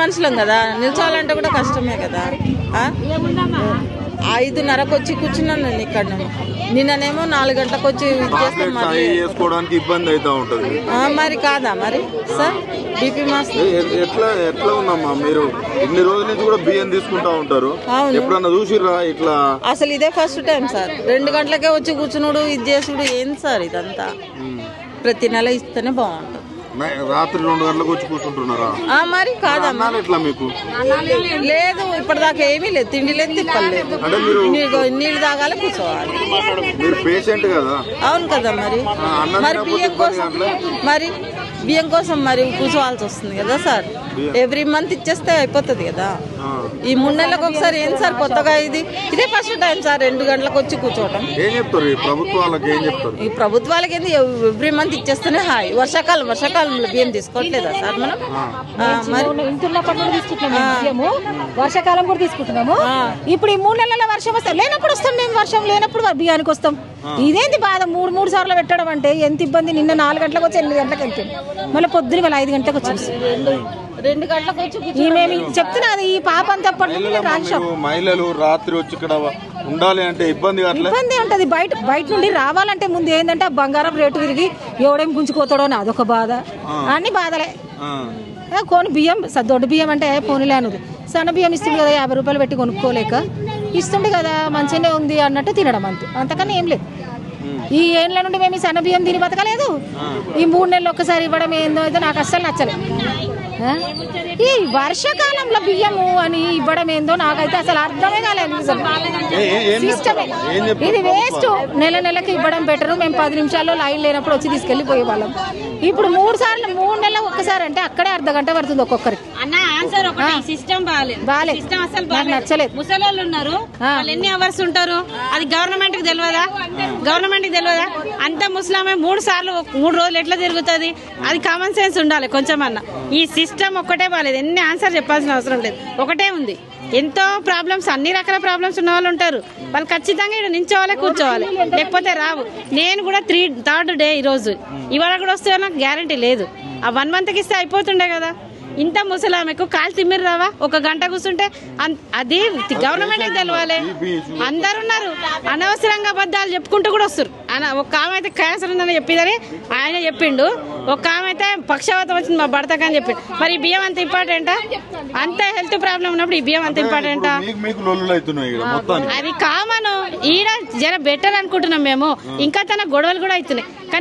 మనుషులం కదా, నిల్చోవాలంటే కూడా కష్టమే కదా. 5:30కు వచ్చి కూర్చున్నాను నేను ఇక్కడ. నిన్ననేమో 4 గంటలకు వచ్చి చేసుకోవడానికి ఇబ్బంది అవుతా ఉంటది. మరి కాదా మరి సార్ బీపీ ఎట్లా ఉన్నామ్మా మీరు? ఇన్ని రోజుల నుంచి కూడా బియ్యం తీసుకుంటా ఉంటారు, ఎప్పుడన్నా చూసిర్రా ఇట్లా? అసలు ఇదే ఫస్ట్ టైం సార్. 2 గంటలకే వచ్చి కూర్చున్నాడు, ఇది చేసుడు ఏంది సార్ ఇదంతా? ప్రతి నెల ఇస్తేనే బాగుంటుంది. రాత్రి 2 గంటలకు వచ్చి కూర్చుంటున్నారా? మరి కాదమ్మా, ఎట్లా మీకు? లేదు ఇప్పటిదాకా ఏమీ లేదు, తిండి లేదు, తిప్పలేదు. నీళ్ళు తాగాలి, కూర్చోవాలి. మీరు పేషెంట్ కదా? అవును కదా. మరి బియ్యం కోసం మరి కూర్చోవాల్సి వస్తుంది కదా సార్. ఎవ్రీ మంత్ ఇచ్చేస్తే అయిపోతుంది కదా. ఈ 3 నెలలకు ఒకసారి ఏం సార్ కొత్తగా? ఇదే ఫస్ట్ టైం సార్ 2 గంటలకు వచ్చి కూర్చోవటం. ఏం చెప్తారు ఈ ప్రభుత్వాలకు? ఏం చెప్తారు ఈ ప్రభుత్వాలకి? ఏంది ఎవ్రీ మంత్ ఇచ్చేస్తేనే హాయ్. వర్షాకాలంలో బియ్యం తీసుకోవట్లేదా సార్ మనం? వర్షాకాలం కూడా తీసుకుంటున్నాము. ఇప్పుడు ఈ 3 నెలల వర్షం వస్తే లేనప్పుడు వస్తాం మేము, వర్షం లేనప్పుడు బియ్యానికి వస్తాం. ఇదేంటి బాధ? 3 సార్లు పెట్టడం అంటే ఎంత ఇబ్బంది. నిన్న 4 గంటలకు వచ్చి 8 గంటలకు వెళ్తాం, మళ్ళీ పొద్దున 5 గంటలకు వచ్చేసి 2 గంటలకు వచ్చి మేము చెప్తున్నది. ఈ పాప అంతా మహిళలు రాత్రి వచ్చి ఇక్కడ ఉండాలి అంటే ఇబ్బంది ఉంటది. బయట నుండి రావాలంటే ముందు ఏంటంటే బంగారం రేటు విరిగి ఎవడేం గుంజుకోతాడో అని అదొక బాధ. అన్ని బాధలే. కొన్ని బియ్యం దొడ్డు బియ్యం అంటే పోనీలే అన్నది. సన్న బియ్యం ఇస్తుంది కదా, 50 రూపాయలు పెట్టి కొనుక్కోలేక ఇస్తుంది కదా, మంచిగానే ఉంది అన్నట్టు తినడం అంతే, అంతకన్నా ఏం లేదు. ఈ ఏళ్ళ నుండి మేము ఈ సన్న బియ్యం తిని బతకలేదు. ఈ 3 నెలలు ఒక్కసారి ఇవ్వడం ఏందో అయితే నాకు అస్సలు నచ్చలేదు. ఈ వర్షాకాలంలో బియ్యము అని ఇవ్వడం ఏందో నాకైతే అసలు అర్థమే కాలేదు. సిస్టమే ఇది వేస్ట్. నెలకి ఇవ్వడం బెటరు. మేము 10 నిమిషాల్లో లైన్ లేనప్పుడు వచ్చి తీసుకెళ్లిపోయే వాళ్ళం. ఇప్పుడు 3 నెలలు ఒక్కసారి అంటే అక్కడే అర్ధగంట పడుతుంది ఒక్కొక్కరికి. నాకు నచ్చలేదు. ముసలోళ్ళు ఉన్నారు, వాళ్ళు ఎన్ని అవర్స్ ఉంటారు? అది గవర్నమెంట్ కి తెలియదా? అంత ముసలామే 3 సార్లు 3 రోజులు ఎట్లా తిరుగుతుంది? అది కామన్ సెన్స్ ఉండాలి కొంచెం అన్న. ఈ సిస్టమ్ ఒక్కటే బాగాలేదు. ఎన్ని ఆన్సర్ చెప్పాల్సిన అవసరం లేదు, ఒకటే ఉంది. ఎంతో ప్రాబ్లమ్స్, అన్ని రకాల ప్రాబ్లమ్స్ ఉన్న వాళ్ళు ఉంటారు. వాళ్ళు ఖచ్చితంగా ఇక్కడ నించోవాలి, కూర్చోవాలి, లేకపోతే రావు. నేను కూడా 3rd డే ఈరోజు, ఇవాళ కూడా వస్తే నాకు గ్యారంటీ లేదు. ఆ 1 మంత్కి ఇస్తే అయిపోతుండే కదా. ఇంత ముసలామెకు కాలు తిమ్మిరి రావా? 1 గంట కూర్చుంటే అది గవర్నమెంట్ తెలవాలి. అందరు ఉన్నారు, అనవసరంగా అబద్ధాలు చెప్పుకుంటూ కూడా వస్తారు. ఒక ఆమె అయితే క్యాన్సర్ ఉందని చెప్పిందని ఆయన చెప్పిండు, ఒక ఆమె అయితే పక్షవాతం వచ్చింది మా భర్తకు అని చెప్పిండు. మరి ఈ బియ్యం అంత ఇంపార్టెంటా? అంత హెల్త్ ప్రాబ్లం ఉన్నప్పుడు ఈ బియ్యం అంత ఇంపార్టెంటా? అది కామన్. ఈడ జర బెటర్ అనుకుంటున్నాం మేము, ఇంకా తన గొడవలు కూడా అవుతున్నాయి.